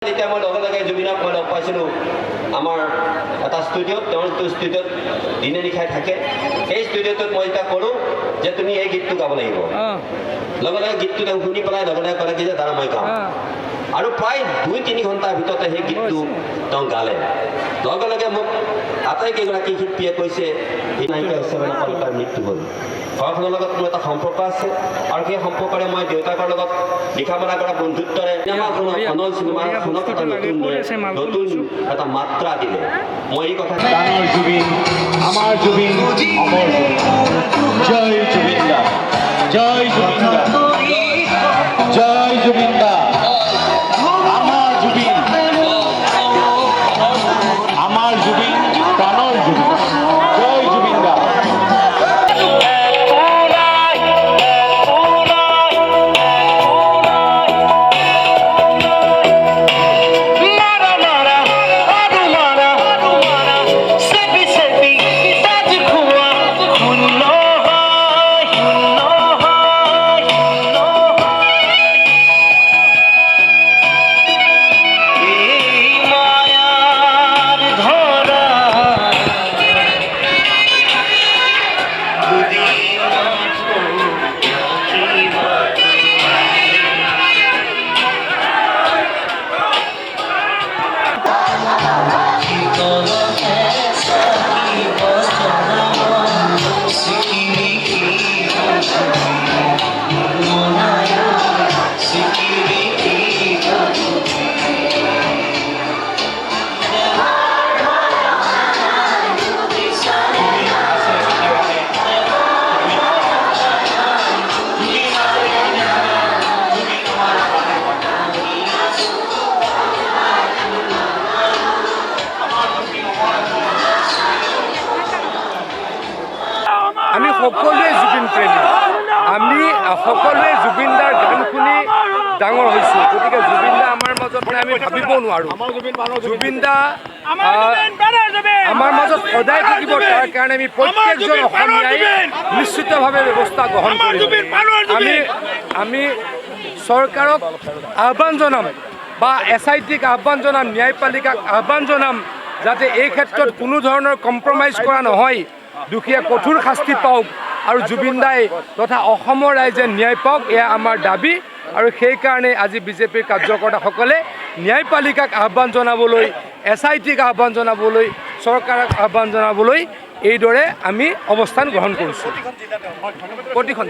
যেতিয়া মই লগে লগে জুবিনক মই লগ পাইছিলোঁ আমাৰ এটা ষ্টুডিঅ'ত, তেওঁৰ ষ্টুডিঅ'ত দিনে নিশাই থাকে। সেই ষ্টুডিঅ'টোত মই এতিয়া কৰোঁ যে তুমি এই গীতটো গাব লাগিব। লগে লগে গীতটো তেওঁ শুনি পেলাই লগে লগে ক'লে কি যে দাদা মই গাওঁ। আৰু প্ৰায় 2-3 ঘণ্টাৰ ভিতৰতে সেই গীতটো তেওঁ গালে। লগে লগে মোক আটাইকেইগৰাকী শিল্পীয়ে কৈছে এই নায়িকা হিচাপে তাৰ মৃত্যু হ'ল। ঘৰখনৰ লগত মোৰ এটা সম্পৰ্ক আছে আৰু সেই সম্পৰ্কৰে মই দেউতাকৰ লগত লিখা মেলা কৰা বন্ধুত্বৰে অনল চিনেমাখনক এটা নতুন এটা মাত্ৰা দিলে। মই এই কথা ডাঙৰ জুবিন, আমাৰ জুবিন, অমৰ জুবিন। জয় জুবিন দা, জয় জুবিন দা, জয় জুবিন দা। আমাৰ জুবিন, আমাৰ জুবিন, ডাঙৰ জুবিন। জয় জুবিন দা। আমি সকলোৱে জুবিন প্ৰেমী, আমি সকলোৱে জুবিন দাৰ গান শুনি ডাঙৰ হৈছোঁ। গতিকে জুবিন দা আমাৰ মাজত নাই আমি ভাবিব নোৱাৰোঁ। জুবিন দা আমাৰ মাজত সদায় থাকিব, তাৰ কাৰণে আমি প্ৰত্যেকজন অসমীয়াই নিশ্চিতভাৱে ব্যৱস্থা গ্ৰহণ কৰিম। আমি চৰকাৰক আহ্বান জনাম বা SITক আহ্বান জনাম, ন্যায়পালিকাক আহ্বান জনাম যাতে এই ক্ষেত্ৰত কোনো ধৰণৰ কম্প্ৰমাইজ কৰা নহয়। দুখীয়া কঠোৰ শাস্তি পাওক আৰু জুবিন দাই তথা অসমৰ ৰাইজে ন্যায় পাওক, এয়া আমাৰ দাবী। আৰু সেইকাৰণে আজি বিজেপিৰ কাৰ্যকৰ্তাসকলে ন্যায়পালিকাক আহ্বান জনাবলৈ, SITক আহ্বান জনাবলৈ, চৰকাৰক আহ্বান জনাবলৈ এইদৰে আমি অৱস্থান গ্ৰহণ কৰিছোঁ প্ৰতিখন